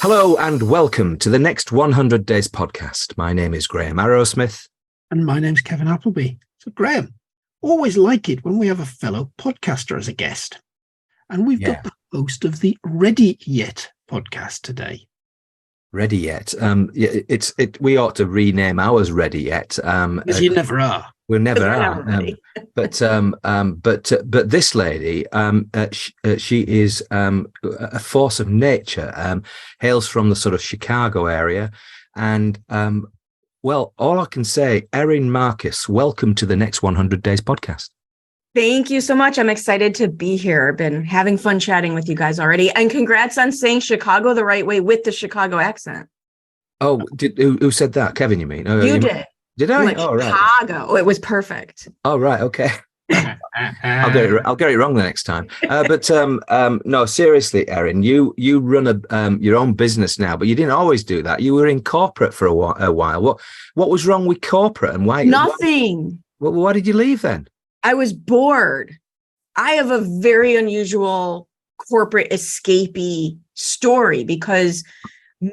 Hello and welcome to the Next 100 Days podcast. My name is Graham Arrowsmith. And my name's Kevin Appleby. So Graham, always like it when we have a fellow podcaster as a guest. And we've got the host of the Ready Yet podcast today. Ready Yet? We ought to rename ours Ready Yet. Because you never are. We never are. But this lady, she is a force of nature. Hails from the sort of Chicago area, and well, all I can say, Erin Marcus, welcome to the Next 100 Days podcast. Thank you so much. I'm excited to be here. I've been having fun chatting with you guys already, and congrats on saying Chicago the right way with the Chicago accent. Oh, who said that? Kevin, you mean? You did. Did I? Like Chicago. Right. It was perfect. Oh, right. Okay. I'll get it wrong the next time. No, seriously, Erin, you run your own business now, but you didn't always do that. You were in corporate for a while. What was wrong with corporate, and why? Nothing. Why did you leave then? I was bored. I have a very unusual corporate escapee story because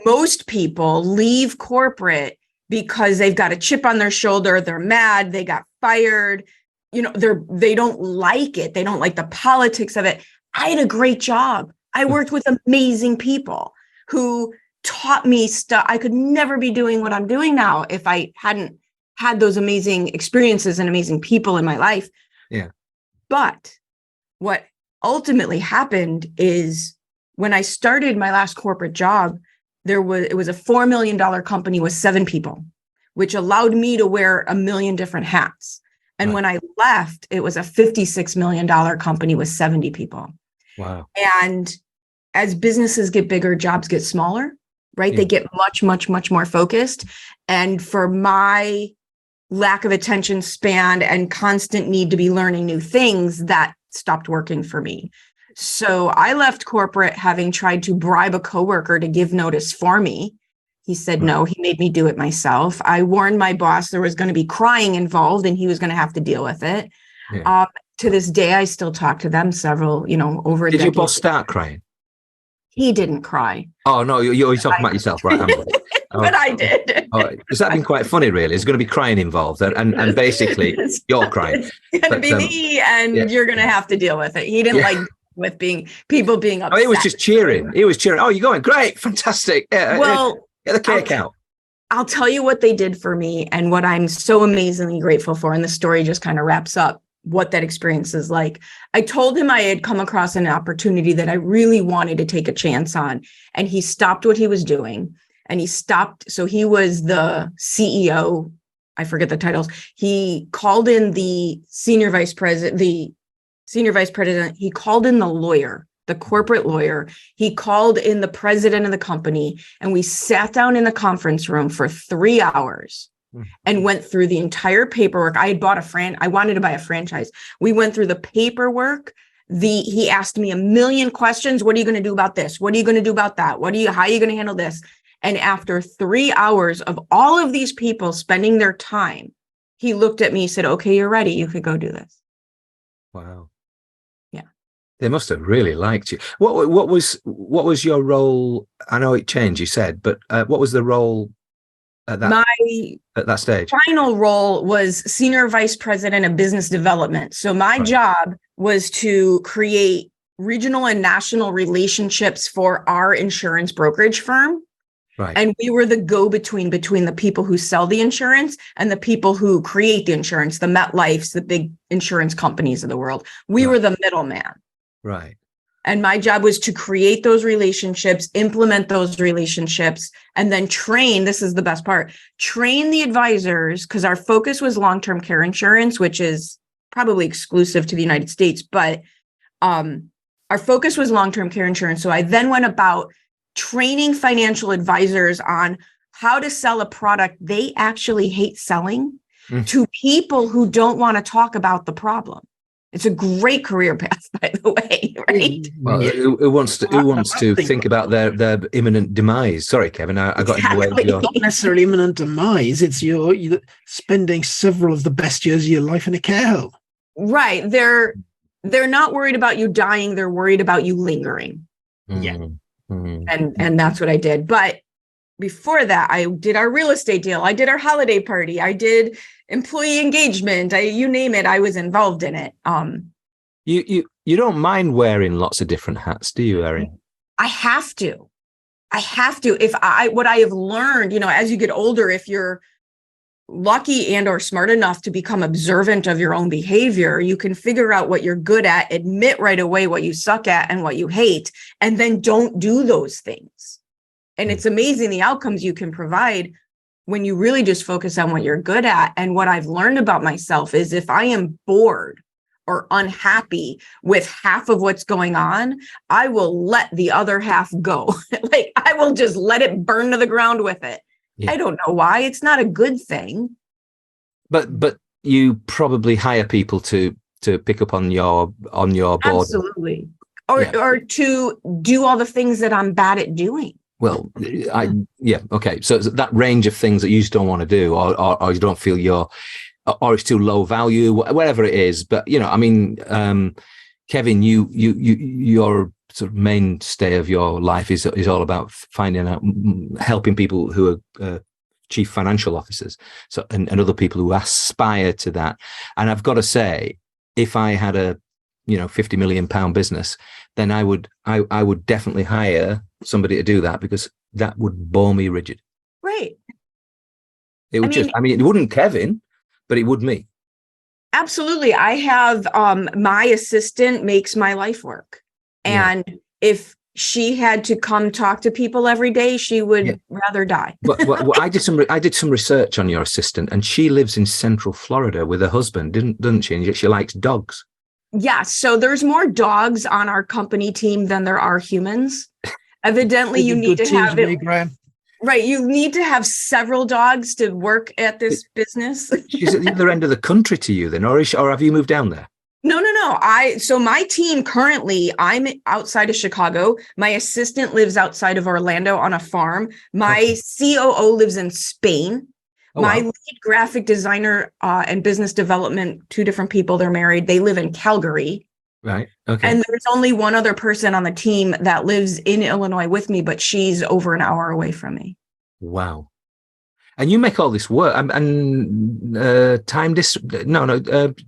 most people leave corporate because they've got a chip on their shoulder. They're mad. They got fired. You know, they don't like it. They don't like the politics of it. I had a great job. I worked with amazing people who taught me stuff. I could never be doing what I'm doing now if I hadn't had those amazing experiences and amazing people in my life. Yeah. But what ultimately happened is when I started my last corporate job, it was a $4 million company with 7 people, which allowed me to wear a million different hats. And Right. when I left, it was a $56 million company with 70 people. Wow. And as businesses get bigger, jobs get smaller, right? Yeah. They get much, much, much more focused. And for my lack of attention span and constant need to be learning new things, that stopped working for me. So I left corporate having tried to bribe a coworker to give notice for me. He said no, he made me do it myself. I warned my boss there was going to be crying involved and he was going to have to deal with it. Yeah. To this day, I still talk to them over a decade. Did your boss start crying? He didn't cry. Oh, no, you're talking about yourself, right? But I did. Oh, has that been quite funny, really? There's going to be crying involved, and basically you're crying. It's going to be me, and you're going to have to deal with it. He didn't like with people being upset. Oh, he was just cheering. He was cheering. Oh, you're going great, fantastic. Yeah, well, get the cake out. I'll tell you what they did for me, and what I'm so amazingly grateful for. And the story just kind of wraps up what that experience is like. I told him I had come across an opportunity that I really wanted to take a chance on, and he stopped what he was doing. And he stopped. So he was the CEO. I forget the titles. He called in the senior vice president. He called in the lawyer, the corporate lawyer. He called in the president of the company. And we sat down in the conference room for 3 hours and went through the entire paperwork. I had I wanted to buy a franchise. We went through the paperwork. He asked me a million questions. What are you going to do about this? What are you going to do about that? How are you going to handle this? And after 3 hours of all of these people spending their time, he looked at me and said, okay, you're ready. You could go do this. Wow. Yeah. They must have really liked you. What was your role? I know it changed, you said, but what was the role at that stage? Final role was senior vice president of business development. So my job was to create regional and national relationships for our insurance brokerage firm. Right. And we were the go-between between the people who sell the insurance and the people who create the insurance, the MetLifes, the big insurance companies of the world. We were the middleman. Right. And my job was to create those relationships, implement those relationships, and then train. This is the best part. Train the advisors, because our focus was long-term care insurance, which is probably exclusive to the United States. But our focus was long-term care insurance. So I then went about training financial advisors on how to sell a product they actually hate selling to people who don't want to talk about the problem. It's a great career path, by the way, right? Well, who wants to think about their imminent demise? Sorry, Kevin, I got in the way of your... Not necessarily imminent demise. It's you're spending several of the best years of your life in a care home. Right. They're not worried about you dying. They're worried about you lingering. Yeah. And that's what I did. But before that, I did our real estate deal. I did our holiday party. I did employee engagement. You name it, I was involved in it. You don't mind wearing lots of different hats, do you, Erin? I have to. What I have learned, as you get older, if you're lucky and or smart enough to become observant of your own behavior, you can figure out what you're good at, admit right away what you suck at and what you hate, and then don't do those things. And it's amazing the outcomes you can provide when you really just focus on what you're good at. And what I've learned about myself is if I am bored or unhappy with half of what's going on, I will let the other half go. Like I will just let it burn to the ground with it. Yeah. I don't know why. It's not a good thing. But you probably hire people to pick up on your board. Absolutely. Or to do all the things that I'm bad at doing. Well, okay. So that range of things that you just don't want to do, or you don't feel or it's too low value, whatever it is. But Kevin, your sort of mainstay of your life is all about finding out, helping people who are chief financial officers, so and other people who aspire to that. And I've got to say, if I had a £50 million business, then I would definitely hire somebody to do that, because that would bore me rigid. Right. It would it wouldn't Kevin, but it would me. Absolutely. I have my assistant makes my life work. And if she had to come talk to people every day, she would rather die. But I did some research on your assistant, and she lives in Central Florida with her husband, doesn't she? And she likes dogs. Yeah. So there's more dogs on our company team than there are humans. Evidently, you need to have it. Right. You need to have several dogs to work at this business. She's at the other end of the country to you then, or have you moved down there? No. So my team currently, I'm outside of Chicago. My assistant lives outside of Orlando on a farm. My COO lives in Spain. My lead graphic designer and business development, 2 different people, they're married. They live in Calgary. Right. Okay. And there's only one other person on the team that lives in Illinois with me, but she's over an hour away from me. Wow. And you make all this work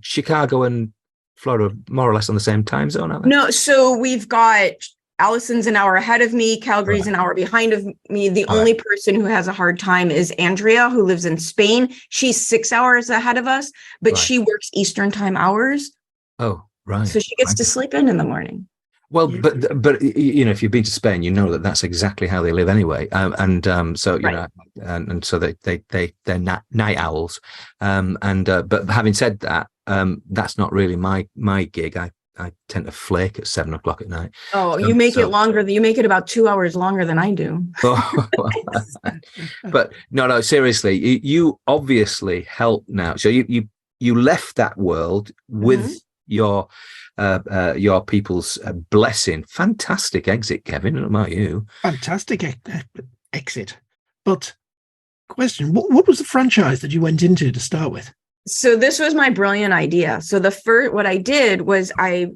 Chicago and Florida more or less on the same time zone, aren't they? No. So we've got Allison's an hour ahead of me. Calgary's an hour behind of me. The only person who has a hard time is Andrea, who lives in Spain. She's 6 hours ahead of us, but she works Eastern time hours. Oh, right. So she gets to sleep in the morning. Well, but if you've been to Spain, you know that's exactly how they live anyway. So they're night owls. But having said that, that's not really my gig. I tend to flake at 7 o'clock at night. Oh, you make it longer. You make it about 2 hours longer than I do. But no, seriously, you obviously help now. So you left that world with your people's blessing. Fantastic exit, Kevin. What about you? Fantastic exit. But question: what was the franchise that you went into to start with? So this was my brilliant idea. So what I did was I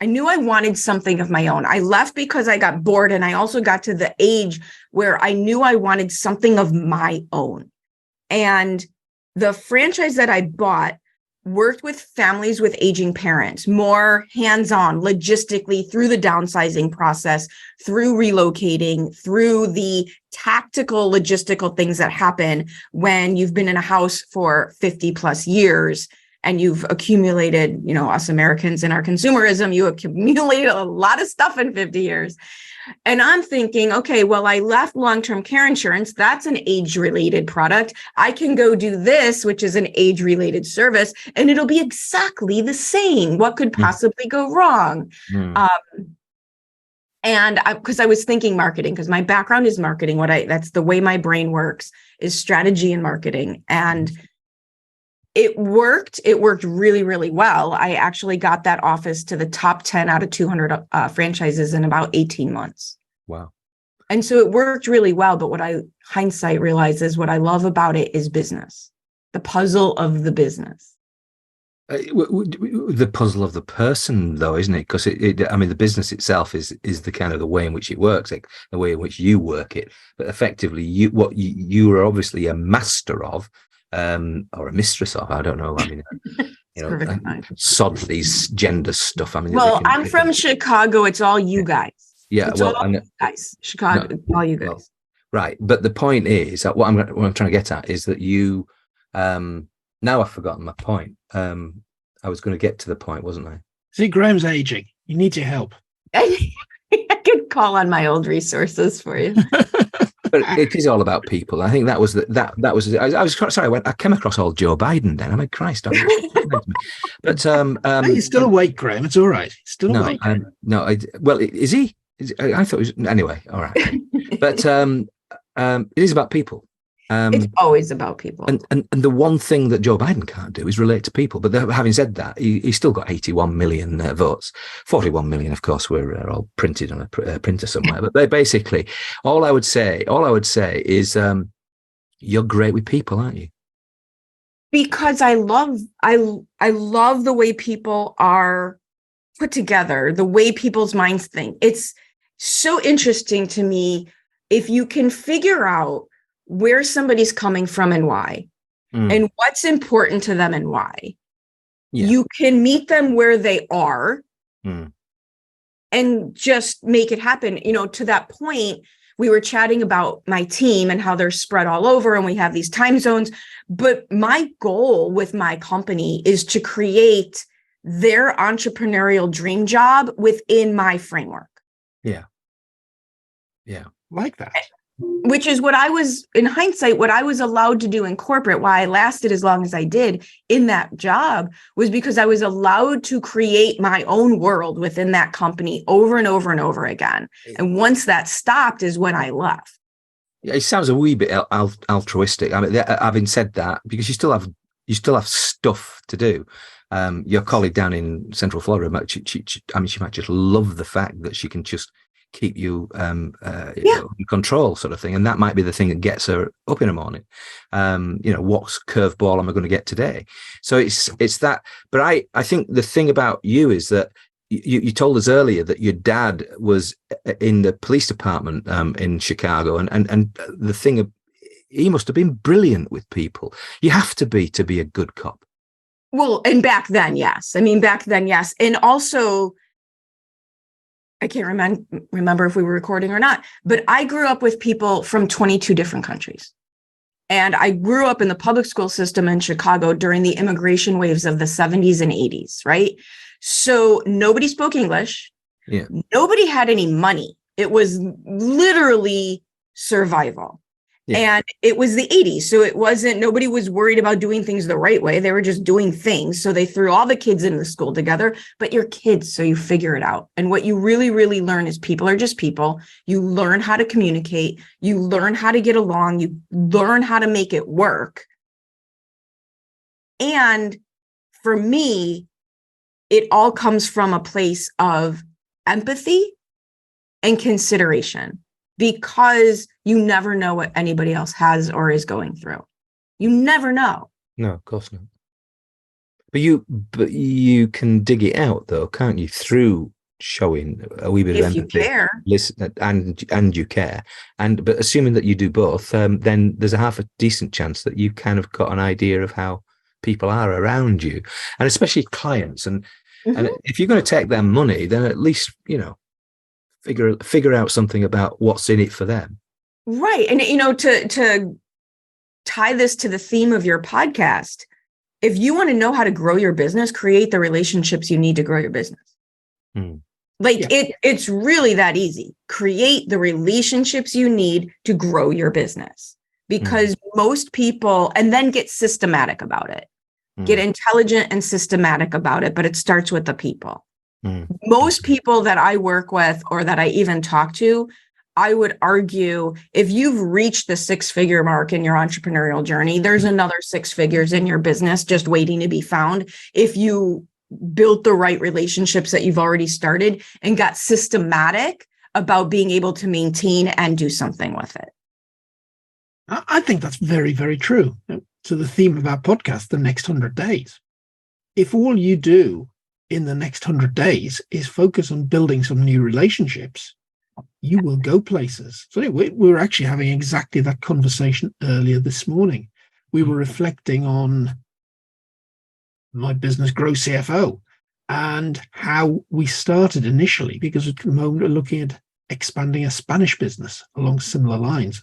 knew I wanted something of my own. I left because I got bored, and I also got to the age where I knew I wanted something of my own. And the franchise that I bought worked with families with aging parents, more hands-on logistically through the downsizing process, through relocating, through the tactical logistical things that happen when you've been in a house for 50 plus years and you've accumulated, us Americans in our consumerism, you accumulated a lot of stuff in 50 years. And I'm thinking, okay, well, I left long-term care insurance. That's an age-related product. I can go do this, which is an age-related service, and it'll be exactly the same. What could possibly go wrong? And because I was thinking marketing, because my background is marketing. That's the way my brain works, is strategy and marketing. And it worked. It worked really, really well. I actually got that office to the top 10 out of 200 franchises in about 18 months. Wow. And so it worked really well. But hindsight realizes what I love about it is business, the puzzle of the business. The puzzle of the person, though, isn't it? Because I mean, the business itself is the kind of the way in which it works, like the way in which you work it. But effectively, you are obviously a master of, or a mistress of. I don't know. I mean, sod these gender stuff. I mean, well, I'm from Chicago. It's all you guys. Yeah, it's well, all you guys. Chicago, no, all you guys. Well, right, but the point is that what I'm trying to get at is that you. Now I've forgotten my point. I was going to get to the point, wasn't I? See, Graham's aging. He needs your help. I could call on my old resources for you. But it is all about people. I think that was that was. I was sorry. I came across old Joe Biden. Then I mean, Christ. But he's still awake, Graham. It's all right. He's still awake. No. Well, is he? I thought he was. Anyway, all right. But it is about people. It's always about people. And the one thing that Joe Biden can't do is relate to people. But having said that, he's still got 81 million votes. 41 million, of course, were all printed on a printer somewhere. But they basically, all I would say is you're great with people, aren't you? Because I love the way people are put together, the way people's minds think. It's so interesting to me if you can figure out where somebody's coming from and why, and what's important to them and why. Yeah. You can meet them where they are and just make it happen. To that point, we were chatting about my team and how they're spread all over and we have these time zones. But my goal with my company is to create their entrepreneurial dream job within my framework. Yeah. Yeah. Like that. Which is what I was, in hindsight, what I was allowed to do in corporate, why I lasted as long as I did in that job, was because I was allowed to create my own world within that company over and over and over again. And once that stopped is when I left. Yeah, it sounds a wee bit altruistic. I mean, having said that, because you still have stuff to do. Your colleague down in Central Florida, she might just love the fact that she can just keep you in control, sort of thing, and that might be the thing that gets her up in the morning. What curveball am I going to get today? So it's that. But I think the thing about you is that you told us earlier that your dad was in the police department in Chicago, and the thing of, he must have been brilliant with people. You have to be a good cop. Well, and back then, yes. And also, I can't remember if we were recording or not, but I grew up with people from 22 different countries. And I grew up in the public school system in Chicago during the immigration waves of the 70s and 80s, right? So nobody spoke English. Yeah. Nobody had any money. It was literally survival. Yeah. And it was the 80s. So nobody was worried about doing things the right way. They were just doing things. So they threw all the kids into the school together, but you're kids, so you figure it out. And what you really, really learn is people are just people. You learn how to communicate. You learn how to get along. You learn how to make it work. And for me, it all comes from a place of empathy and consideration. Because you never know what anybody else has or is going through. You never know. No, of course not. But you can dig it out, though, can't you? Through showing a wee bit of empathy. If you care. Listen, and you care. But assuming that you do both, then there's a half a decent chance that you kind of got an idea of how people are around you, and especially clients. And if you're going to take their money, then at least figure out something about what's in it for them. Right. And, to tie this to the theme of your podcast, if you want to know how to grow your business, create the relationships you need to grow your business. It's really that easy. Create the relationships you need to grow your business, because most people, and then get systematic about it, get intelligent and systematic about it. But it starts with the people. Most people that I work with or that I even talk to, I would argue if you've reached the 6-figure mark in your entrepreneurial journey, there's another 6 figures in your business just waiting to be found. If you built the right relationships that you've already started and got systematic about being able to maintain and do something with it. I think that's very, very true. To the theme of our podcast, the next 100 days. if all you do in the next 100 days is focus on building some new relationships, you will go places. So anyway, we were actually having exactly that conversation earlier this morning. We were reflecting on my business Grow CFO and how we started initially, because at the moment we're looking at expanding a Spanish business along similar lines,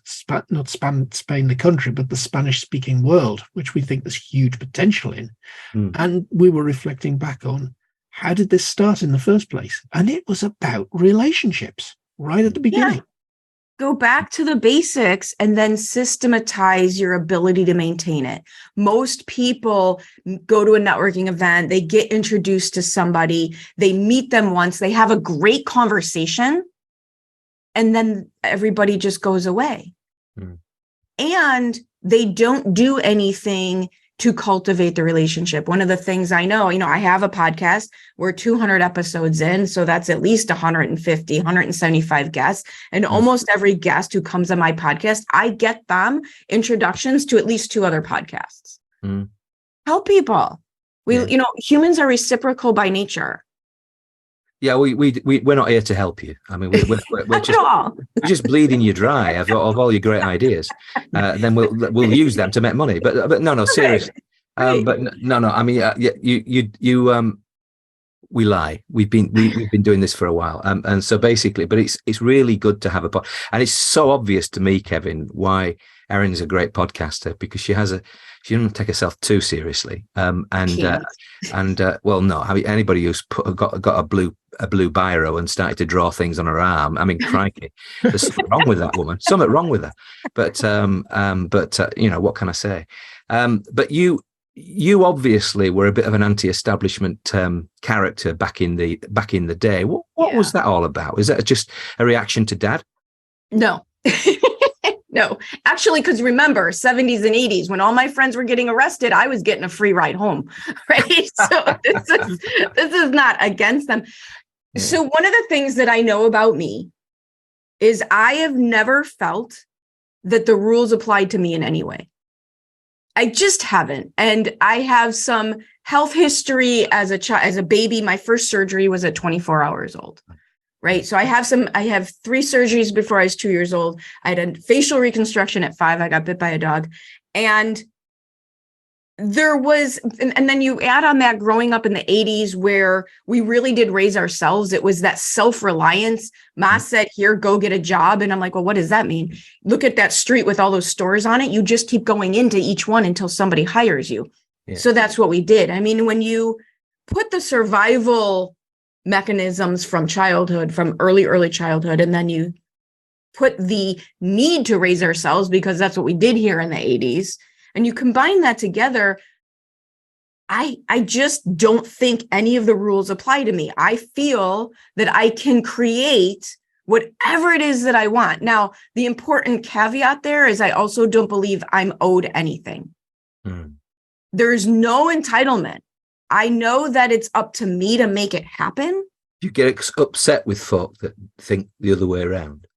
not Spain the country, but the Spanish speaking world, which we think there's huge potential in. And we were reflecting back on, how did this start in the first place? And it was about relationships right at the beginning. Yeah. Go back to the basics and then systematize your ability to maintain it. Most people go to a networking event, they get introduced to somebody, they meet them once, they have a great conversation, and then everybody just goes away. And they don't do anything to cultivate the relationship. One of the things I know, I have a podcast, we're 200 episodes in, so that's at least 150, 175 guests. And almost every guest who comes on my podcast, I get them introductions to at least 2 other podcasts. Help people. Humans are reciprocal by nature. Yeah, we're not here to help you. I mean, we're just bleeding you dry of all your great ideas. Then we'll use them to make money. But no, seriously. But no. I mean, we lie. We've been doing this for a while, and so basically, but it's really good to have and it's so obvious to me, Kevin, why Erin's a great podcaster, because she doesn't take herself too seriously. Well, no, I mean, anybody who's got a blue biro and started to draw things on her arm, I mean, crikey, there's something wrong with that woman. Something wrong with her. But what can I say? But you obviously were a bit of an anti-establishment character back in the day. What was that all about? Is that just a reaction to Dad? No. No, actually, because remember, 70s and 80s, when all my friends were getting arrested, I was getting a free ride home, right? So this is not against them. Yeah. So one of the things that I know about me is I have never felt that the rules applied to me in any way. I just haven't. And I have some health history as a baby. My first surgery was at 24 hours old. Right. So I have 3 surgeries before I was 2 years old. I had a facial reconstruction at 5. I got bit by a dog. And there was, and then you add on that growing up in the 80s where we really did raise ourselves. It was that self-reliance. Ma said, here, go get a job. And I'm like, well, what does that mean? Look at that street with all those stores on it. You just keep going into each one until somebody hires you. Yeah. So that's what we did. I mean, when you put the survival mechanisms from childhood, from early childhood, and then you put the need to raise ourselves, because that's what we did here in the 80s, and you combine that together, I just don't think any of the rules apply to me. I feel that I can create whatever it is that I want. Now, the important caveat there is I also don't believe I'm owed anything. There's no entitlement. I know that it's up to me to make it happen. You get upset with folk that think the other way around.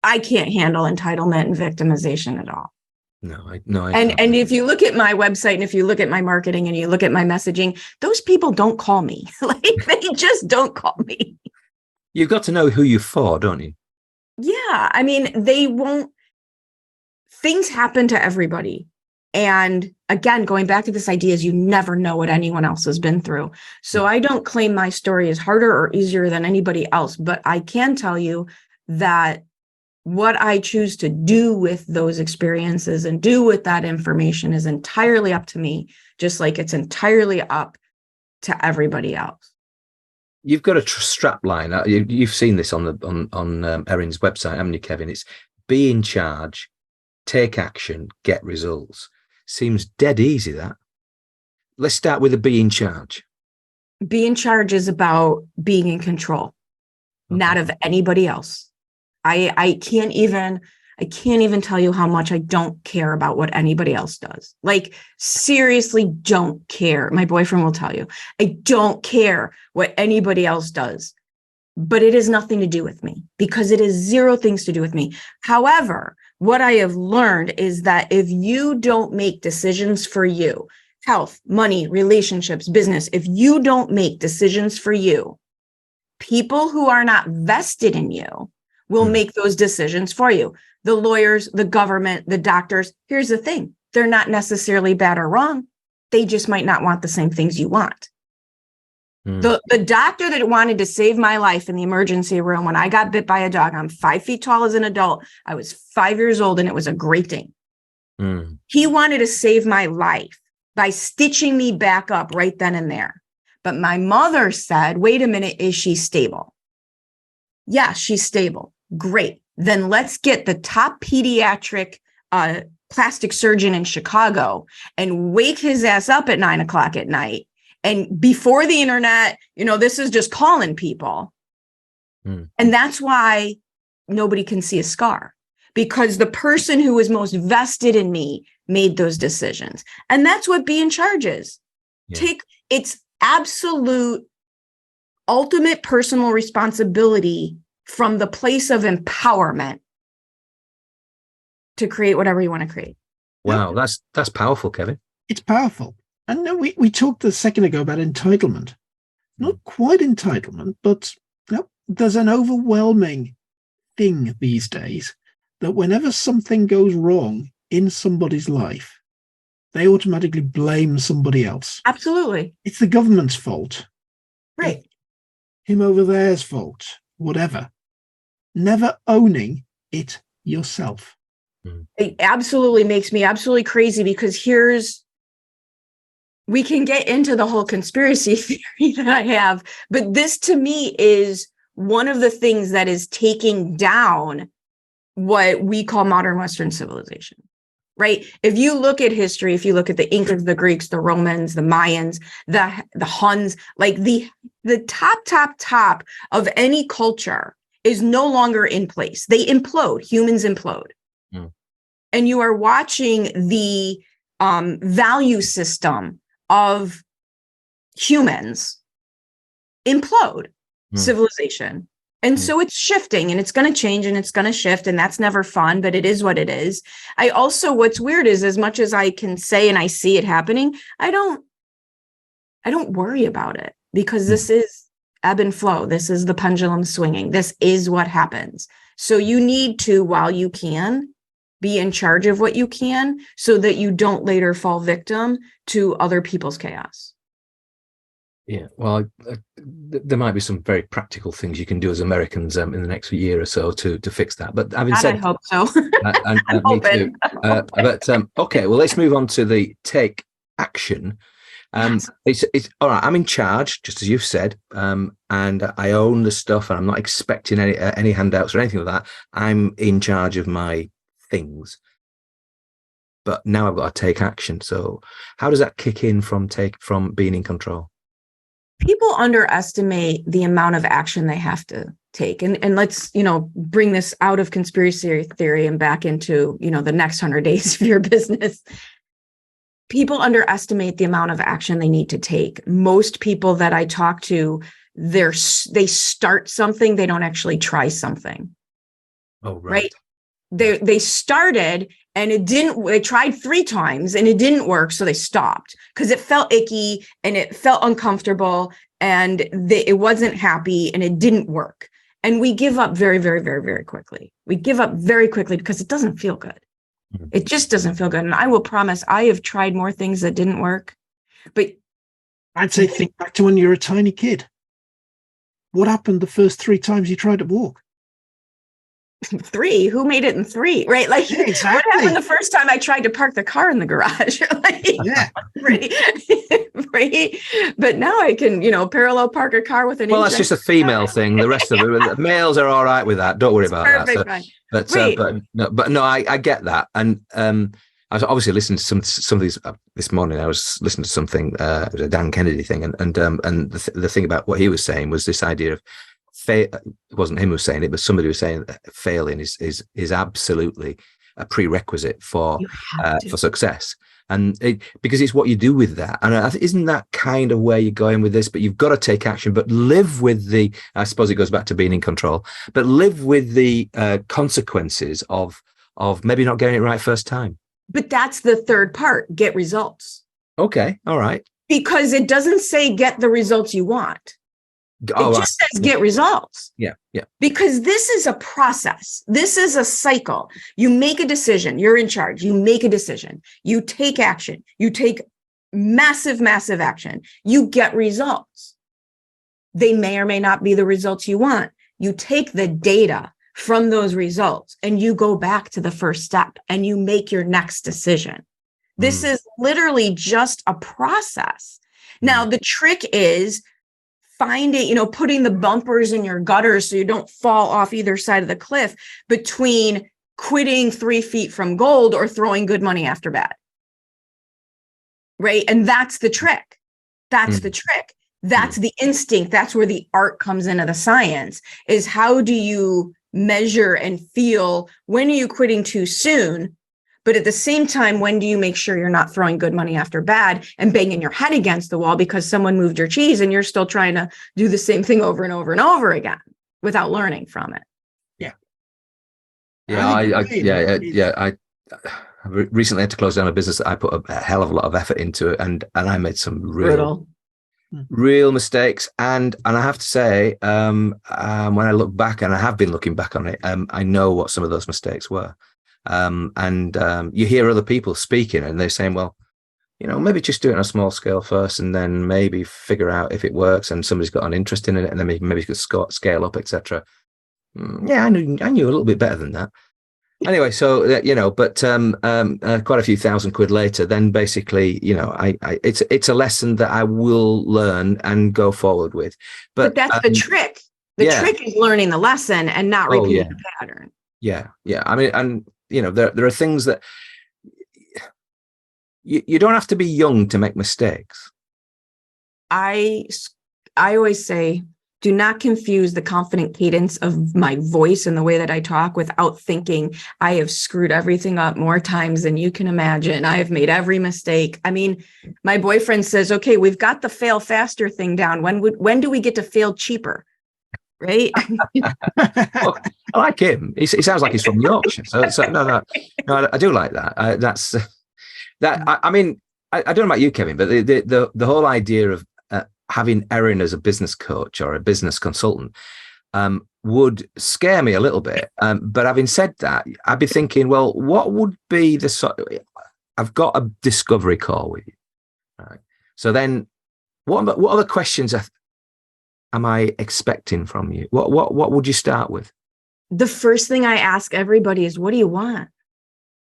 I can't handle entitlement and victimization at all. No. And if you look at my website and if you look at my marketing and you look at my messaging, those people don't call me. Like, they just don't call me. You've got to know who you're for, don't you? Yeah. I mean, they won't. Things happen to everybody. And again, going back to this idea is you never know what anyone else has been through. So I don't claim my story is harder or easier than anybody else, but I can tell you that what I choose to do with those experiences and do with that information is entirely up to me, just like it's entirely up to everybody else. You've got a strap line. You've seen this on Erin's website, haven't you, Kevin? It's be in charge, take action, get results. Seems dead easy, that. Let's start with the be in charge. Be in charge is about being in control, not of anybody else. I can't even tell you how much I don't care about what anybody else does. Like, seriously, don't care. My boyfriend will tell you, I don't care what anybody else does, but it has nothing to do with me, because it is 0 things to do with me. However, what I have learned is that if you don't make decisions for you, health, money, relationships, business. If you don't make decisions for you, people who are not vested in you will make those decisions for you. The lawyers, the government, the doctors. Here's the thing. They're not necessarily bad or wrong. They just might not want the same things you want. The doctor that wanted to save my life in the emergency room when I got bit by a dog, I'm 5 feet tall as an adult. I was 5 years old and it was a great thing. He wanted to save my life by stitching me back up right then and there. But my mother said, wait a minute, is she stable? Yeah, she's stable. Great. Then let's get the top pediatric plastic surgeon in Chicago and wake his ass up at 9 o'clock at night. And before the internet, this is just calling people. And that's why nobody can see a scar, because the person who was most vested in me made those decisions. And that's what be in charge is. It's absolute, ultimate personal responsibility from the place of empowerment to create whatever you want to create. Wow, that's powerful, Kevin. It's powerful. And we talked a second ago about entitlement. Not quite entitlement, but there's an overwhelming thing these days that whenever something goes wrong in somebody's life, they automatically blame somebody else. Absolutely. It's the government's fault. Right. Him over there's fault, whatever. Never owning it yourself. It absolutely makes me absolutely crazy, because we can get into the whole conspiracy theory that I have, but this to me is one of the things that is taking down what we call modern Western civilization, right? If you look at history, if you look at the Incas, the Greeks, the Romans, the Mayans, the Huns, like the top of any culture is no longer in place. They implode, humans implode. And you are watching the value system of humans implode civilization. And so it's shifting and it's going to change and it's going to shift, and that's never fun, but it is what it is. What's weird is, as much as I can say and I see it happening, I don't worry about it, because this is ebb and flow. This is the pendulum swinging. This is what happens. So you need to, while you can, be in charge of what you can, so that you don't later fall victim to other people's chaos. Yeah, well, there might be some very practical things you can do as Americans in the next year or so to fix that. But having said, I hope so. Me too. Okay, well, let's move on to the take action. It's all right. I'm in charge, just as you've said, and I own the stuff, and I'm not expecting any handouts or anything like that. I'm in charge of my things, but now I've got to take action. So how does that kick in from being in control? People underestimate the amount of action they have to take. And let's, bring this out of conspiracy theory and back into, the next 100 days of your business. People underestimate the amount of action they need to take. Most people that I talk to, they start something, they don't actually try something. Oh, right. They started and it didn't, they tried 3 times and it didn't work. So they stopped because it felt icky and it felt uncomfortable and it wasn't happy and it didn't work. And we give up very, very, very, very quickly. We give up very quickly because it doesn't feel good. It just doesn't feel good. And I will promise I have tried more things that didn't work, but I'd say think back to when you were a tiny kid. What happened the first 3 times you tried to walk? 3? Who made it in 3? Right? Like, yeah, exactly. What happened the first time I tried to park the car in the garage? Right? Right? But now I can, parallel park a car with an. Well, that's just a female thing. The rest of it, males are all right with that. Don't worry about that. So, but no, I get that. And I was obviously listening to some of these this morning. I was listening to something, it was a Dan Kennedy thing, and the thing about what he was saying was this idea of. It wasn't him who was saying it, but somebody was saying that failing is absolutely a prerequisite for success, and because it's what you do with that. And isn't that kind of where you're going with this? But you've got to take action, but live with the. I suppose it goes back to being in control, but live with the consequences of maybe not getting it right first time. But that's the third part: get results. Okay. All right. because it doesn't say get the results you want. Oh, It just says get results. yeah. Yeah. Because this is a process. This is a cycle. You make a decision. You're in charge. You make a decision. You take action. You take massive, massive action. You get results. They may or may not be the results you want. You take the data from those results and you go back to the first step and you make your next decision. This is literally just a process. Now, the trick is finding, putting the bumpers in your gutters so you don't fall off either side of the cliff between quitting 3 feet from gold or throwing good money after bad. Right? And that's the trick. That's the trick. That's the instinct. That's where the art comes into the science, is how do you measure and feel when are you quitting too soon? But at the same time, when do you make sure you're not throwing good money after bad and banging your head against the wall because someone moved your cheese and you're still trying to do the same thing over and over and over again without learning from it? Yeah. I recently had to close down a business that I put a hell of a lot of effort into it, and I made some real mistakes. And I have to say, when I look back, and I have been looking back on it, I know what some of those mistakes were. You hear other people speaking and they're saying, well, maybe just do it on a small scale first and then maybe figure out if it works and somebody's got an interest in it and then maybe you could scale up, etc. Yeah, I knew a little bit better than that. Anyway, so but quite a few £1,000 later, then basically, it's a lesson that I will learn and go forward with. But that's the trick. The trick is learning the lesson and not repeating the pattern. Yeah. I mean, and there are things that you don't have to be young to make mistakes. I always say, do not confuse the confident cadence of my voice and the way that I talk without thinking I have screwed everything up more times than you can imagine. I have made every mistake. I mean, my boyfriend says, okay, we've got the fail faster thing down. When do we get to fail cheaper? Right? Well, I like him. He sounds like he's from Yorkshire. So no, I do like that. That's that. I mean, I don't know about you, Kevin, but the whole idea of having Erin as a business coach or a business consultant would scare me a little bit. But having said that, I'd be thinking, well, what would be I've got a discovery call with you. Right. So then what other questions am I expecting from you? What would you start with? The first thing I ask everybody is, what do you want?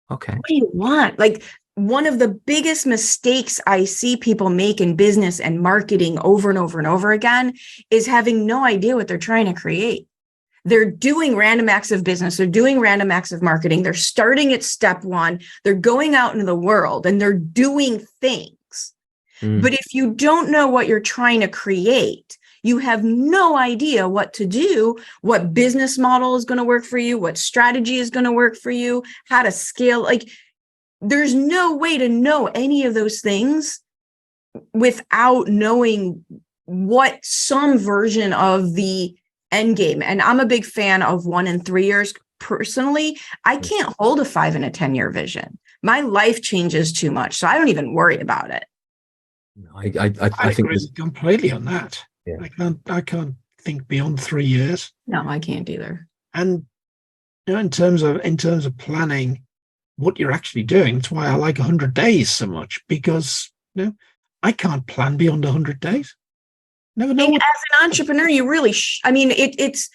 Okay. What do you want? Like, one of the biggest mistakes I see people make in business and marketing over and over and over again is having no idea what they're trying to create. They're doing random acts of business. They're doing random acts of marketing. They're starting at step one. They're going out into the world and they're doing things. But if you don't know what you're trying to create, you have no idea what to do, what business model is going to work for you, what strategy is going to work for you, how to scale. Like, there's no way to know any of those things without knowing what some version of the end game. And I'm a big fan of 1 and 3 years. Personally, I can't hold a 5 and a 10-year vision. My life changes too much, so I don't even worry about it. I think agree completely on that. Yeah. I can't think beyond 3 years. No, I can't either. And in terms of planning what you're actually doing, that's why I like 100 days so much, because I can't plan beyond 100 days. Never know. As an entrepreneur, you really it's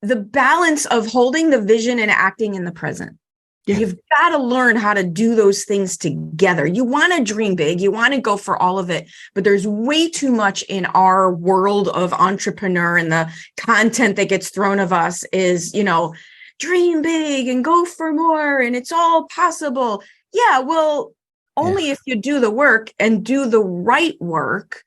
the balance of holding the vision and acting in the present. Yeah. You've got to learn how to do those things together. You want to dream big, you want to go for all of it, but there's way too much in our world of entrepreneur, and the content that gets thrown of us is, dream big and go for more and it's all possible. Yeah, well, only if you do the work and do the right work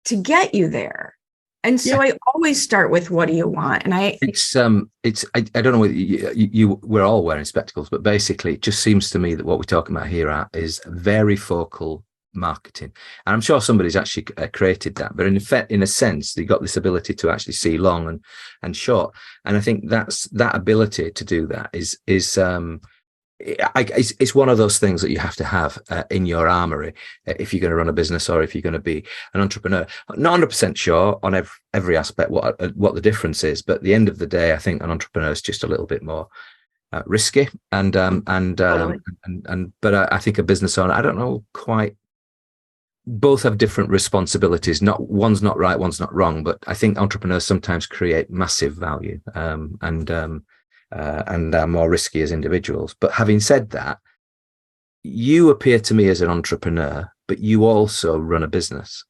to get you there. And so I always start with, what do you want? And I don't know whether we're all wearing spectacles, but basically it just seems to me that what we're talking about here is very focal marketing. And I'm sure somebody's actually created that, but in a sense, they got this ability to actually see long and short. And I think that ability to do that is It's one of those things that you have to have in your armory if you're going to run a business or if you're going to be an entrepreneur. Not 100% sure on every aspect what the difference is, but at the end of the day, I think an entrepreneur is just a little bit more risky, Totally. But I think a business owner, I don't know quite. Both have different responsibilities. Not one's not right, one's not wrong. But I think entrepreneurs sometimes create massive value, and are more risky as individuals. But having said that, you appear to me as an entrepreneur, but you also run a business.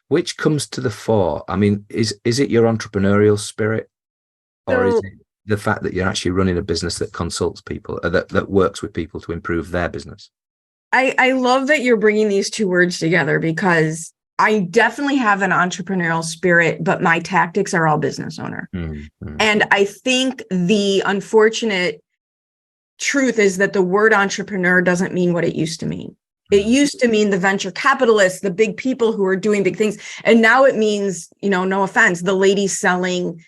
Which comes to the fore? I mean, is it your entrepreneurial spirit, or is it the fact that you're actually running a business that consults people, that works with people to improve their business? I love that you're bringing these two words together, because I definitely have an entrepreneurial spirit, but my tactics are all business owner. Mm-hmm. And I think the unfortunate truth is that the word entrepreneur doesn't mean what it used to mean. It used to mean the venture capitalists, the big people who are doing big things. And now it means, no offense, the ladies selling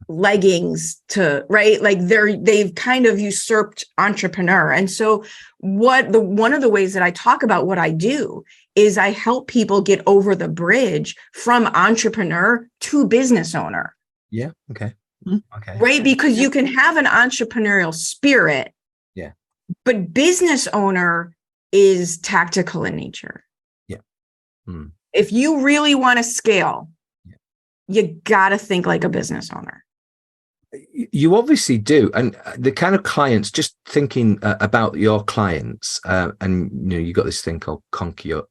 leggings right? Like they've kind of usurped entrepreneur. And so one of the ways that I talk about what I do is I help people get over the bridge from entrepreneur to business owner. Yeah. Okay. Okay. Right. Because you can have an entrepreneurial spirit. Yeah. But business owner is tactical in nature. Yeah. If you really want to scale, you got to think like a business owner. You obviously do. And the kind of clients, just thinking about your clients, and you got this thing called Conquer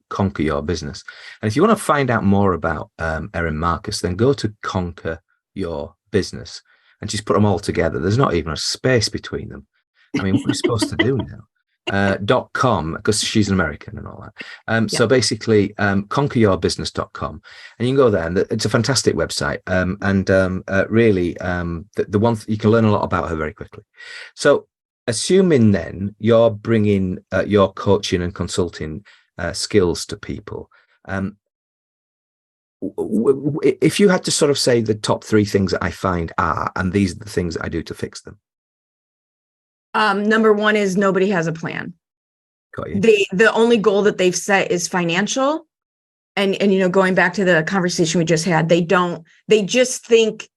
Your Business. And if you want to find out more about Erin Marcus, then go to Conquer Your Business, and she's put them all together. There's not even a space between them. I mean, what are we supposed to do now? .com, because she's an American and all that. So basically, conqueryourbusiness.com, and you can go there, and it's a fantastic website. Really, the one you can learn a lot about her very quickly. So, assuming then you're bringing your coaching and consulting skills to people, if you had to sort of say the top three things that I find are, and these are the things that I do to fix them. Number one is nobody has a plan. Got you. The only goal that they've set is financial. And going back to the conversation we just had, they just think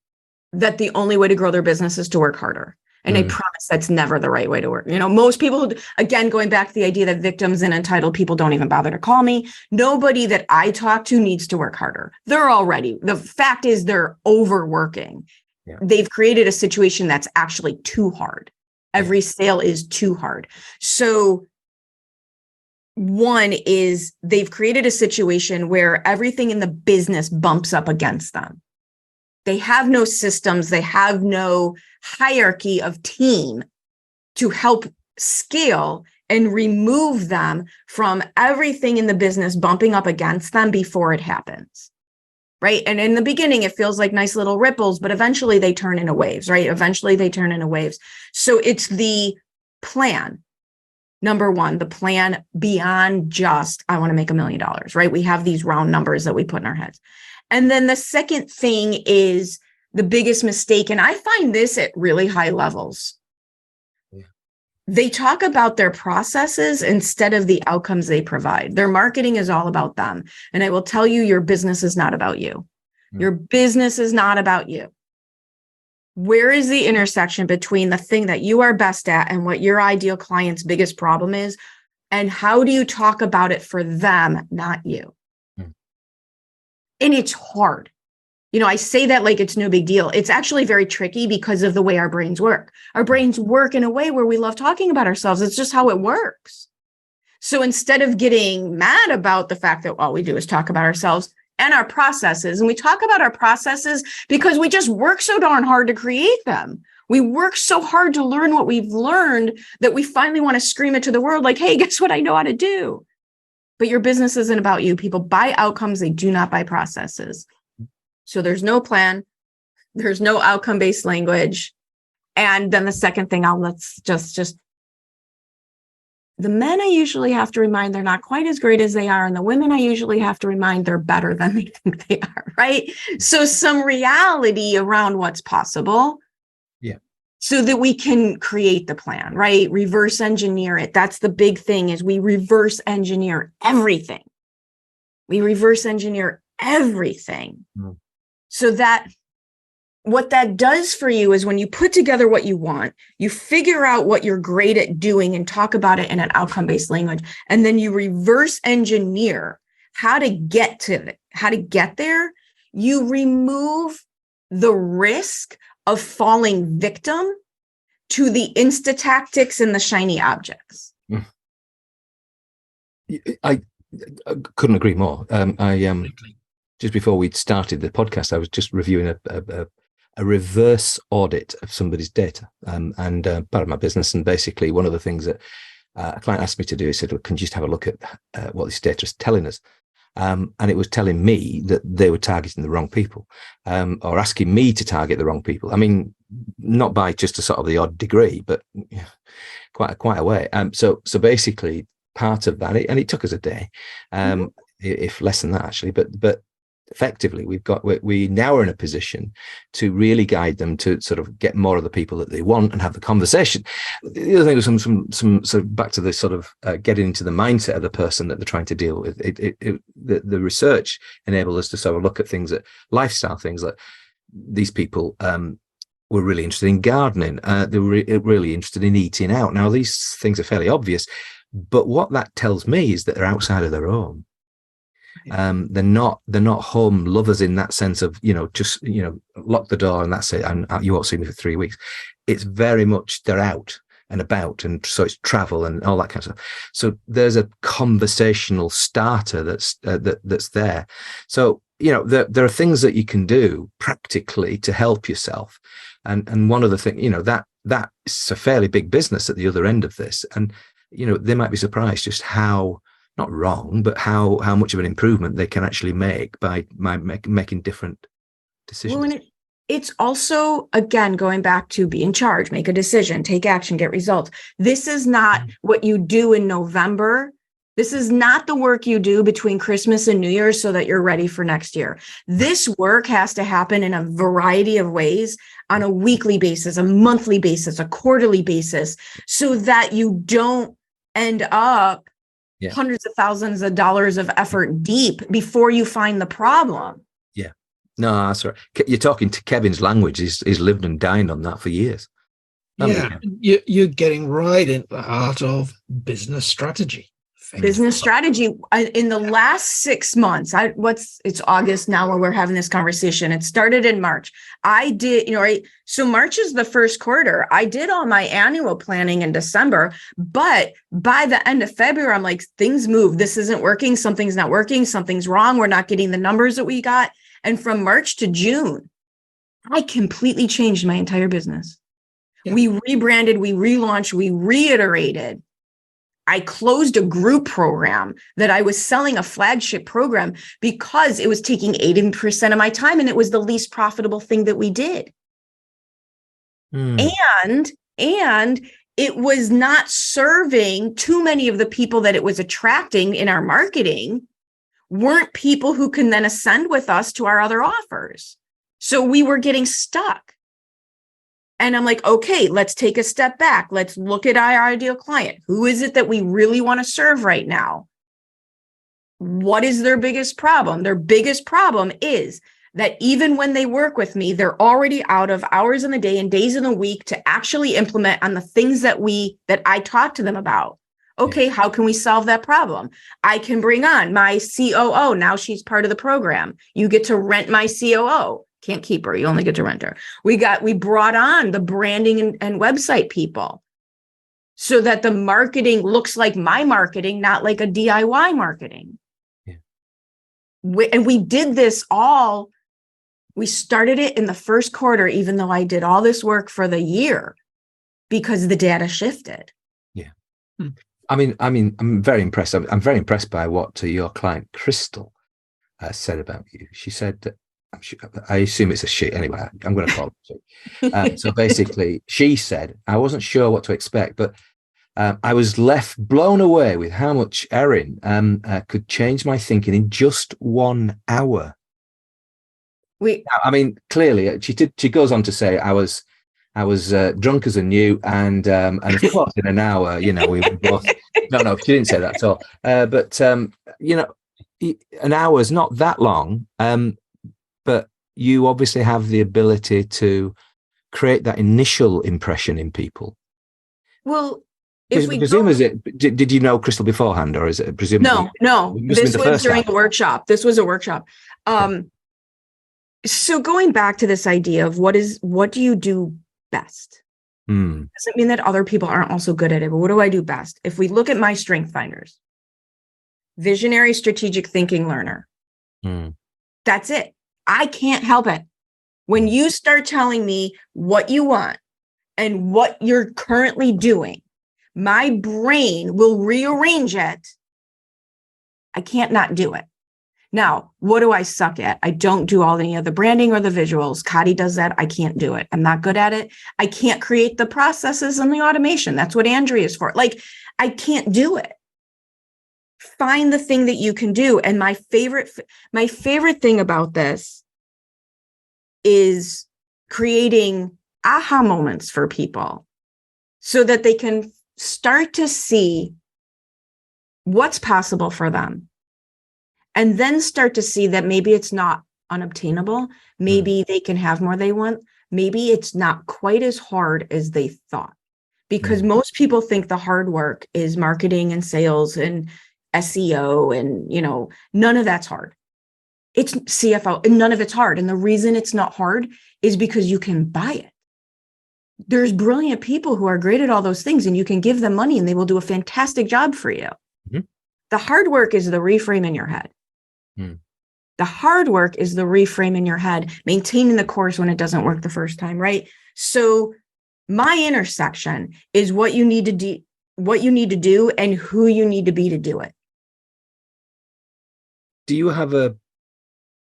that the only way to grow their business is to work harder. And I promise that's never the right way to work. Most people, again, going back to the idea that victims and entitled people don't even bother to call me. Nobody that I talk to needs to work harder. The fact is they're overworking. Yeah. They've created a situation that's actually too hard. Every sale is too hard. So one is they've created a situation where everything in the business bumps up against them. They have no systems. They have no hierarchy of team to help scale and remove them from everything in the business bumping up against them before it happens. Right. And in the beginning, it feels like nice little ripples, but eventually they turn into waves, right? Eventually they turn into waves. So it's the plan. Number one, the plan beyond just, I want to make $1 million, right? We have these round numbers that we put in our heads. And then the second thing is the biggest mistake. And I find this at really high levels. They talk about their processes instead of the outcomes they provide. Their marketing is all about them. And I will tell you, your business is not about you. Your business is not about you. Where is the intersection between the thing that you are best at and what your ideal client's biggest problem is? And how do you talk about it for them, not you? And it's hard. I say that like it's no big deal. It's actually very tricky because of the way our brains work. Our brains work in a way where we love talking about ourselves. It's just how it works. So instead of getting mad about the fact that all we do is talk about ourselves and our processes, and we talk about our processes because we just work so darn hard to create them. We work so hard to learn what we've learned that we finally want to scream it to the world like, hey, guess what I know how to do? But your business isn't about you. People buy outcomes. They do not buy processes. So there's no plan, there's no outcome-based language. And then the second thing, let's just the men I usually have to remind they're not quite as great as they are. And the women I usually have to remind they're better than they think they are, right? So some reality around what's possible. Yeah. so that we can create the plan, right? Reverse engineer it. That's the big thing, is we reverse engineer everything. We reverse engineer everything. So that what that does for you is when you put together what you want, you figure out what you're great at doing and talk about it in an outcome-based language. And then you reverse engineer how to get there. You remove the risk of falling victim to the insta tactics and the shiny objects. I couldn't agree more. Just before we'd started the podcast, I was just reviewing a reverse audit of somebody's data, and part of my business. And basically, one of the things that a client asked me to do, he said, well, can you just have a look at what this data is telling us? And it was telling me that they were targeting the wrong people, or asking me to target the wrong people. I mean, not by just a sort of the odd degree, but quite a way. So basically, part of that, and it took us a day, if less than that actually, but effectively we now are in a position to really guide them to sort of get more of the people that they want and have the conversation. The other thing was some so back to this sort of getting into the mindset of the person that they're trying to deal with. The research enabled us to sort of look at things, at lifestyle things, like these people were really interested in gardening. They were really interested in eating out. Now, these things are fairly obvious, but what that tells me is that they're outside of their home. They're not home lovers in that sense of, just, lock the door and that's it, and you won't see me for 3 weeks. It's very much they're out and about, and so it's travel and all that kind of stuff. So there's a conversational starter that's there. So there are things that you can do practically to help yourself, and one of the things, that is a fairly big business at the other end of this, and they might be surprised just how, not wrong, but how much of an improvement they can actually make by making different decisions. Well, and it's also, again, going back to be in charge, make a decision, take action, get results. This is not what you do in November. This is not the work you do between Christmas and New Year's so that you're ready for next year. This work has to happen in a variety of ways, on a weekly basis, a monthly basis, a quarterly basis, so that you don't end up hundreds of thousands of dollars of effort deep before you find the problem. Yeah. No, that's right. You're talking to Kevin's language. He's lived and dined on that for years. You're getting right in the heart of business strategy. Business strategy. In the last 6 months, it's August now where we're having this conversation. It started in March. I did, so March is the first quarter. I did all my annual planning in December, but by the end of February, I'm like, things move. This isn't working. Something's not working. Something's wrong. We're not getting the numbers that we got. And from March to June, I completely changed my entire business. Yeah. We rebranded, we relaunched, we reiterated. I closed a group program that I was selling, a flagship program, because it was taking 80% of my time and it was the least profitable thing that we did. And it was not serving too many of the people that it was attracting in our marketing, weren't people who can then ascend with us to our other offers. So we were getting stuck. And I'm like, okay, let's take a step back. Let's look at our ideal client. Who is it that we really want to serve right now? What is their biggest problem? Their biggest problem is that even when they work with me, they're already out of hours in the day and days in the week to actually implement on the things that I talk to them about. Okay, how can we solve that problem? I can bring on my COO. Now she's part of the program. You get to rent my COO. Can't keep her. You only get to rent her. We brought on the branding and website people so that the marketing looks like my marketing, not like a DIY marketing. Yeah. And we did this all. We started it in the first quarter, even though I did all this work for the year, because the data shifted. Yeah. I mean, I'm very impressed. I'm very impressed by what your client, Crystal, said about you. She said that, I assume it's a she. Anyway, I'm going to call it she. So basically, she said, I wasn't sure what to expect, but I was left blown away with how much Erin could change my thinking in just 1 hour. Clearly, she goes on to say, I was I was drunk as a newt, and of course, in an hour, we were both. No, she didn't say that at all. But an hour is not that long. But you obviously have the ability to create that initial impression in people. Well, did you know Crystal beforehand, or is it presumably? No. This was during a workshop. This was a workshop. So going back to this idea of what do you do best? Doesn't mean that other people aren't also good at it, but what do I do best? If we look at my strength finders, visionary, strategic thinking learner, that's it. I can't help it. When you start telling me what you want and what you're currently doing, my brain will rearrange it. I can't not do it. Now, what do I suck at? I don't do all any of the branding or the visuals. Kadi does that. I can't do it. I'm not good at it. I can't create the processes and the automation. That's what Andrea is for. Like, I can't do it. Find the thing that you can do. And my favorite thing about this is creating aha moments for people so that they can start to see what's possible for them. And then start to see that maybe it's not unobtainable. Maybe they can have more they want. Maybe it's not quite as hard as they thought. Because most people think the hard work is marketing and sales and SEO and, none of that's hard. It's CFO and none of it's hard. And the reason it's not hard is because you can buy it. There's brilliant people who are great at all those things, and you can give them money and they will do a fantastic job for you. The hard work is the reframe in your head. The hard work is the reframe in your head, maintaining the course when it doesn't work the first time, right? So my intersection is what you need to do and who you need to be to do it. Do you have a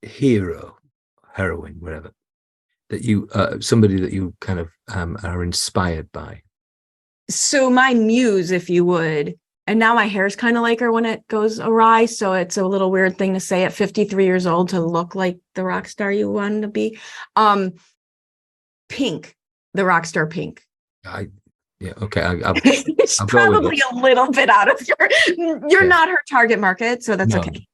hero, heroine, whatever, that you somebody that you kind of are inspired by? So my muse, if you would. And now my hair's kind of like her when it goes awry. So it's a little weird thing to say at 53 years old to look like the rock star you wanted to be. Pink, the rock star Pink. Okay. It's probably a little bit out of you're not her target market. So that's okay.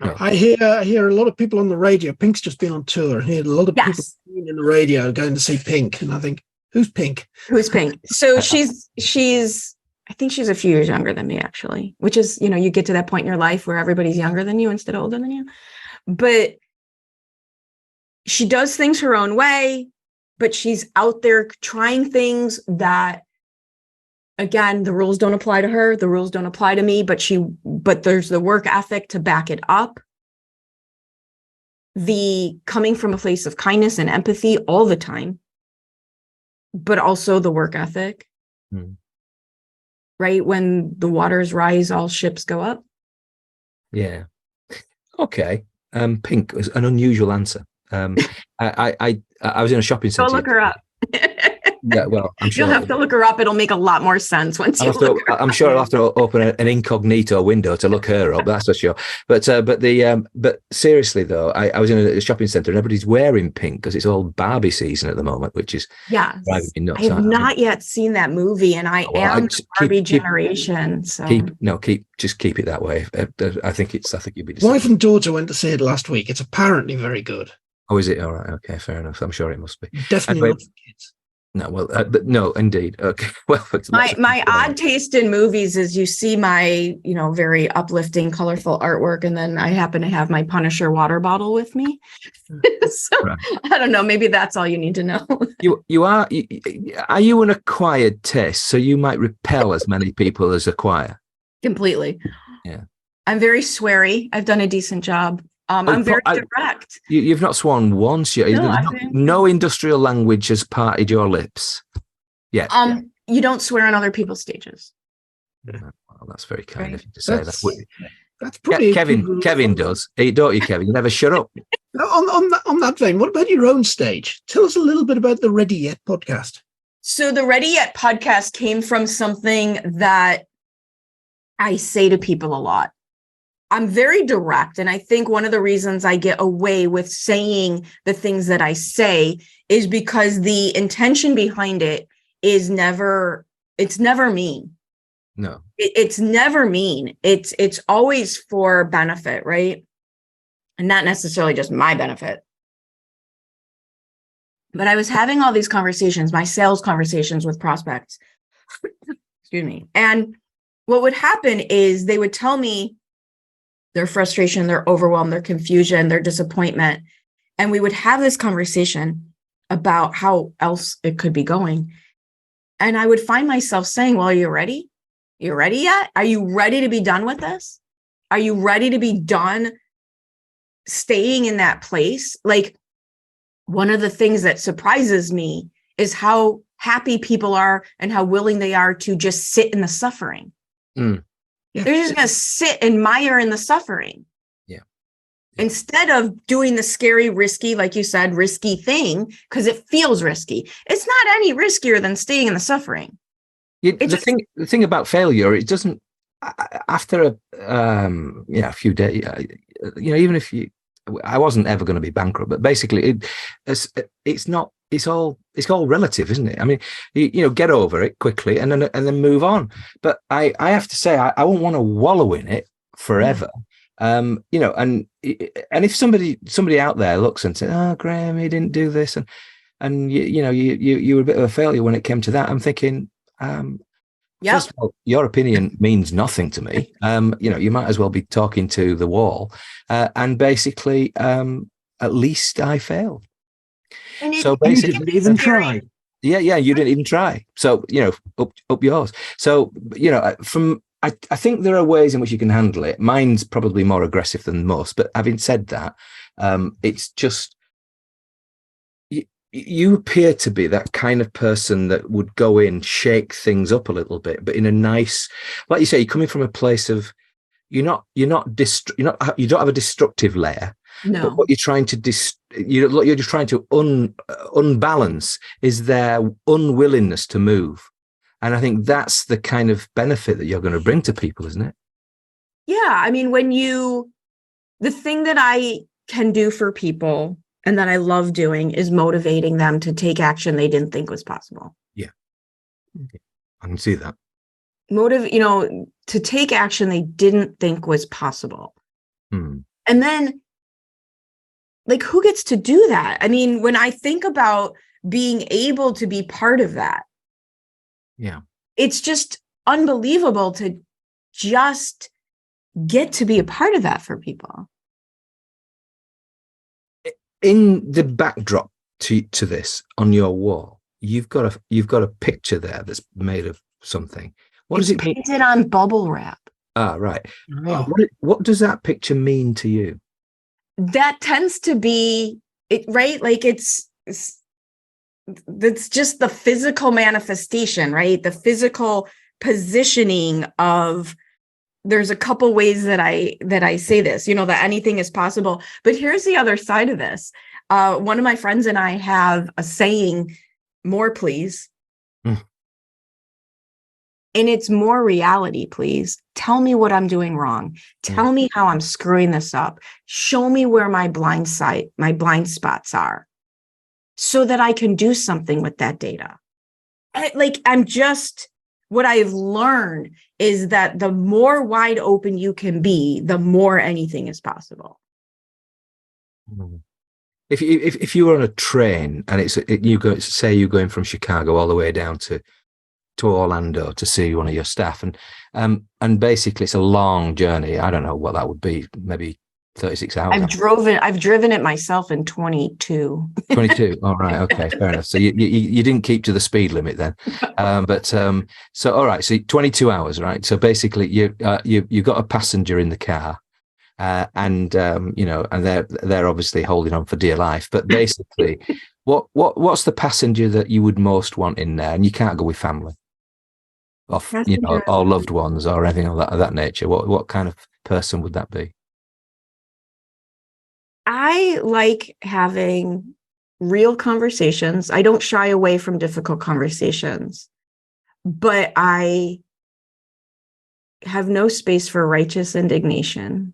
No. I hear a lot of people on the radio. Pink's just been on tour. I hear a lot of people in the radio going to see Pink. And I think, who's Pink? Who's Pink? So she's I think she's a few years younger than me, actually, which is, you get to that point in your life where everybody's younger than you instead of older than you. But she does things her own way, but she's out there trying things that, again, the rules don't apply to her. The rules don't apply to me, but there's the work ethic to back it up. The coming from a place of kindness and empathy all the time, but also the work ethic. Right? When the waters rise, all ships go up. Yeah. Okay. Pink was an unusual answer. I was in a shopping center. Go look her up. Yeah, well, I'm sure you'll have to look her up. It'll make a lot more sense once you look her up. I'm sure I'll have to open an incognito window to look her up. That's for sure. But seriously though, I was in a shopping center and everybody's wearing pink because it's all Barbie season at the moment, which is driving me nuts. I have not yet seen that movie, and I am the Barbie generation. So keep it that way. I think you'd be. Wife and daughter went to see it last week. It's apparently very good. Oh, is it? All right. Okay, fair enough. I'm sure it must be. Definitely not for kids. No, well, no, indeed. Okay, well, my odd taste in movies is you see my, very uplifting, colorful artwork, and then I happen to have my Punisher water bottle with me. So right. I don't know. Maybe that's all you need to know. Are you an acquired taste? So you might repel as many people as acquire. Completely. Yeah. I'm very sweary. I've done a decent job. I'm very direct. You've not sworn once yet. No industrial language has parted your lips yet. You don't swear on other people's stages. Well, that's very kind of you to say that. That's pretty. Kevin does. Don't you, Kevin? You never shut up. On that vein, what about your own stage? Tell us a little bit about the Ready Yet podcast. So the Ready Yet podcast came from something that I say to people a lot. I'm very direct. And I think one of the reasons I get away with saying the things that I say is because the intention behind it is it's never mean. No. It's never mean. It's always for benefit, right? And not necessarily just my benefit. But I was having all these conversations, my sales conversations with prospects. Excuse me. And what would happen is they would tell me their frustration, their overwhelm, their confusion, their disappointment. And we would have this conversation about how else it could be going. And I would find myself saying, well, are you ready? You ready yet? Are you ready to be done with this? Are you ready to be done staying in that place? Like, one of the things that surprises me is how happy people are and how willing they are to just sit in the suffering. Mm. Yeah. They're just going to sit and mire in the suffering. Yeah. Instead of doing the scary, risky, like you said, risky thing, because it feels risky. It's not any riskier than staying in the suffering. The thing about failure, it doesn't, after a few days, even if I wasn't ever going to be bankrupt, but basically it's all relative, isn't it? I mean, get over it quickly and then move on. But I have to say, I won't want to wallow in it forever. And if somebody out there looks and says, "Oh, Graham, he didn't do this," and you were a bit of a failure when it came to that, I'm thinking, first of all, your opinion means nothing to me. You might as well be talking to the wall. And basically, at least I failed. So basically, you didn't even try. Yeah, you didn't even try. So, up yours. So, I think there are ways in which you can handle it. Mine's probably more aggressive than most. But having said that, it's just, you appear to be that kind of person that would go in, shake things up a little bit, but in a nice, like you say, you're coming from a place of, you don't have a destructive layer. No. But what you're trying to you're just trying to unbalance is their unwillingness to move. And I think that's the kind of benefit that you're going to bring to people, isn't it? Yeah. I mean, the thing that I can do for people and that I love doing is motivating them to take action they didn't think was possible. Yeah. Okay. I can see that. To take action they didn't think was possible. And then, like, who gets to do that? I mean, when I think about being able to be part of that, yeah, it's just unbelievable to just get to be a part of that for people. In the backdrop to this on your wall, you've got a picture there that's made of something. What does it mean? Painted on bubble wrap. Ah, right. Oh. What does that picture mean to you? That tends to be it, right? Like it's just the physical manifestation, right? The physical positioning of. There's a couple ways that I say this, that anything is possible. But here's the other side of this. One of my friends and I have a saying, "More, please." And it's more reality, please. Tell me what I'm doing wrong. Tell me how I'm screwing this up. Show me where my blind spots are so that I can do something with that data. What I've learned is that the more wide open you can be, the more anything is possible. If you were on a train and you're going from Chicago all the way down to Orlando to see one of your staff, and basically it's a long journey. I don't know what that would be, maybe 36 hours. I've driven it myself in 22. 22. All right. Okay. Fair enough. So you didn't keep to the speed limit then. So all right. So 22 hours, right? So basically you've got a passenger in the car, and they're obviously holding on for dear life. But basically, what's the passenger that you would most want in there? And you can't go with family, or loved ones or anything of that nature. What kind of person would that be? I like having real conversations. I don't shy away from difficult conversations, but I have no space for righteous indignation.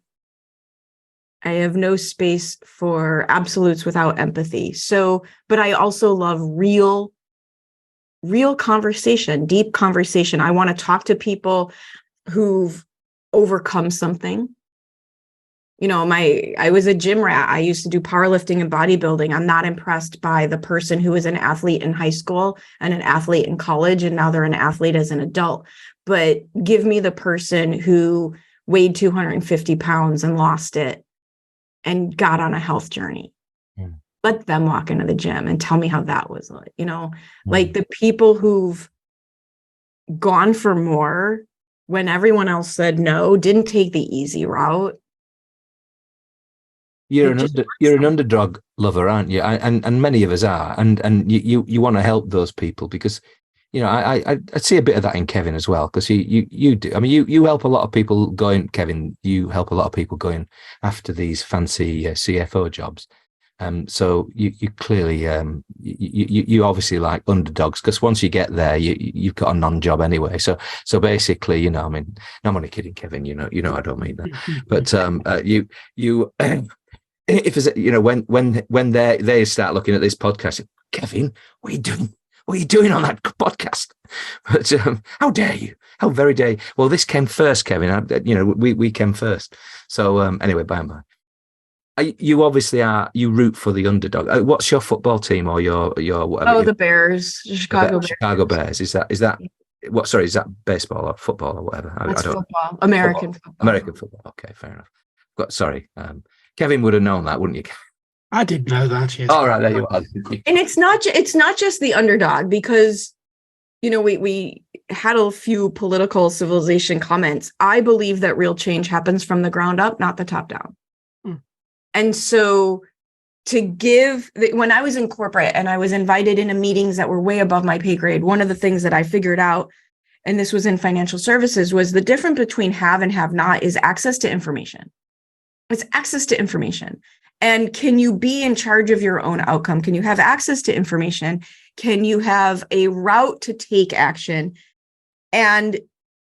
I have no space for absolutes without empathy. So, but I also love real conversation, deep conversation. I want to talk to people who've overcome something. You know, I was a gym rat. I used to do powerlifting and bodybuilding. I'm not impressed by the person who was an athlete in high school and an athlete in college, and now they're an athlete as an adult. But give me the person who weighed 250 pounds and lost it and got on a health journey. Mm. Let them walk into the gym and tell me how that was like, like the people who've gone for more when everyone else said no, didn't take the easy route. You're an underdog lover, aren't you? And many of us are, and you want to help those people because, I see a bit of that in Kevin as well, because you do. I mean, you help a lot of people going, Kevin. You help a lot of people going after these fancy CFO jobs. So you clearly you obviously like underdogs, because once you get there, you've got a non-job anyway. So basically, I mean, I'm only kidding, Kevin. I don't mean that, but you. If it's, when they start looking at this podcast, Kevin, what are you doing? What are you doing on that podcast? But how dare you? How very dare you? Well, this came first, Kevin. We came first. So anyway, by and by, you obviously you root for the underdog. What's your football team or your whatever? Oh, the Bears, Chicago Bears. Chicago Bears. Is that what? Sorry, is that baseball or football or whatever? That's football. American football. American football. Okay, fair enough. Sorry. Kevin would have known that, wouldn't you? I did know that. Yes. All right, there you are. And it's not just the underdog, because we had a few political civilization comments. I believe that real change happens from the ground up, not the top down. And so when I was in corporate and I was invited into meetings that were way above my pay grade, one of the things that I figured out, and this was in financial services, was the difference between have and have not is access to information. It's access to information. And can you be in charge of your own outcome? Can you have access to information? Can you have a route to take action? And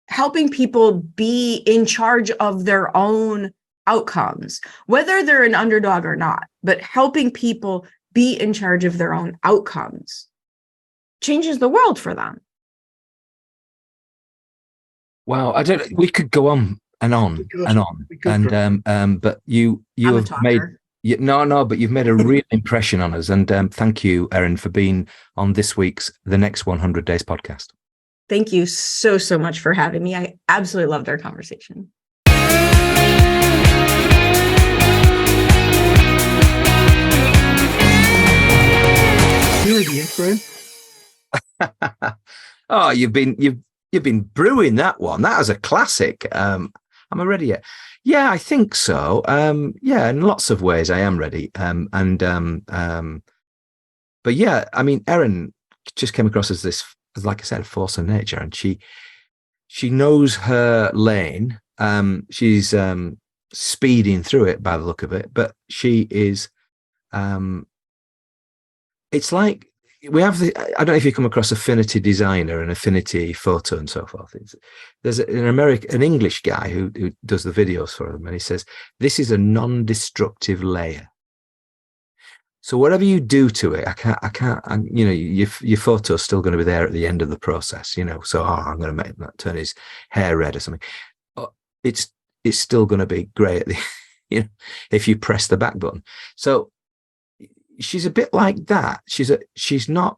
helping people be in charge of their own outcomes, whether they're an underdog or not, but helping people be in charge of their own outcomes changes the world for them. Wow, we could go on and on and on, and but you have made but you've made a real impression on us, and thank you, Erin, for being on this week's The Next 100 Days podcast. Thank you so much for having me. I absolutely loved our conversation. You're the Erin. Oh, you've been brewing that one. That was a classic. Am I ready yet? Yeah, I think so. Yeah, in lots of ways I am ready. But yeah, I mean, Erin just came across as this, like I said, force of nature, and she knows her lane. She's speeding through it by the look of it, but she is. It's like we have I don't know if you come across Affinity Designer and Affinity Photo and so forth. There's an English guy who does the videos for them, and he says this is a non-destructive layer. So whatever you do to it, I can't. Your photo's still going to be there at the end of the process. So I'm going to make that turn his hair red or something. It's still going to be grey at the, if you press the back button. So she's a bit like that. She's not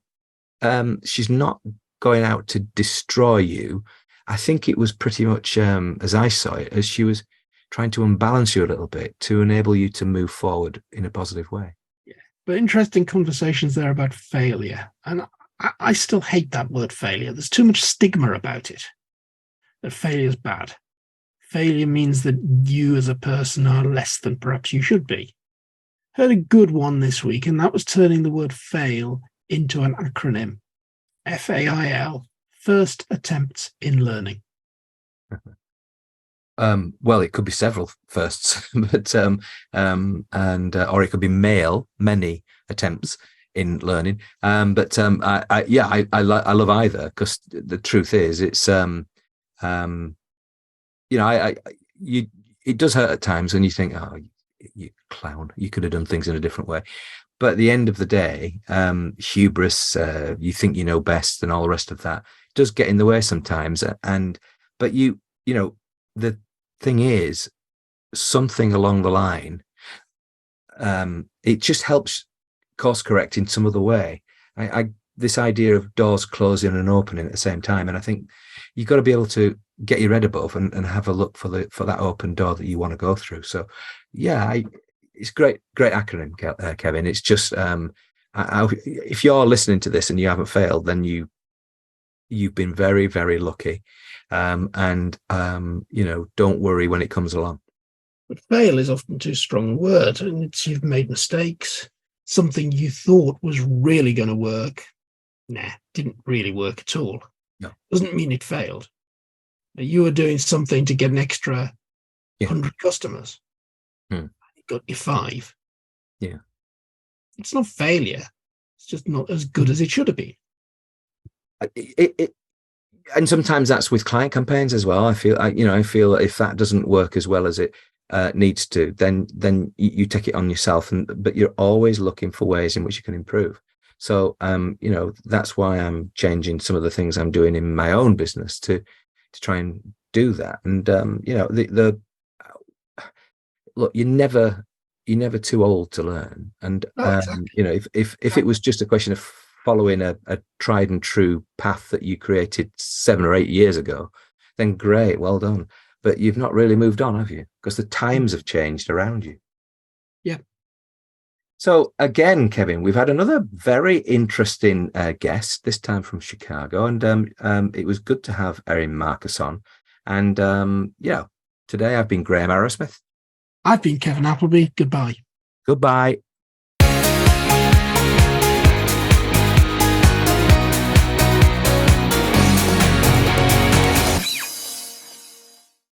going out to destroy you. I think it was pretty much as I saw it, as she was trying to unbalance you a little bit to enable you to move forward in a positive way. Yeah, but interesting conversations there about failure, and I still hate that word failure. There's too much stigma about it. That failure is bad. Failure means that you as a person are less than perhaps you should be. Heard a good one this week, and that was turning the word fail into an acronym. FAIL, First Attempts in Learning. Well, it could be several firsts, but or it could be many attempts in learning. But I love either, because the truth is, it's it does hurt at times when you think, oh, you clown, you could have done things in a different way. But at the end of the day, hubris, you think you know best, and all the rest of that does get in the way sometimes. But the thing is, something along the line, it just helps course correct in some other way. This idea of doors closing and opening at the same time, and I think you've got to be able to get your head above and have a look for that open door that you want to go through. So, yeah, it's great acronym, Kevin. It's just if you're listening to this and you haven't failed, then you've been very, very lucky. Don't worry when it comes along. But fail is often too strong a word, and it's you've made mistakes. Something you thought was really going to work, didn't really work at all. No, doesn't mean it failed. You were doing something to get an extra 100 customers. You got you 5. Yeah, it's not failure. It's just not as good as it should have been. And sometimes that's with client campaigns as well. I feel that if that doesn't work as well as it needs to, then you take it on yourself. But you're always looking for ways in which you can improve. So that's why I'm changing some of the things I'm doing in my own business to try and do that. And look, you're never too old to learn. And exactly. If it was just a question of following a tried and true path that you created 7 or 8 years ago, then great, well done. But you've not really moved on, have you? Because the times have changed around you. Yeah. So again, Kevin, we've had another very interesting guest, this time from Chicago. And it was good to have Erin Marcus on. And today I've been Graham Arrowsmith. I've been Kevin Appleby. Goodbye. Goodbye.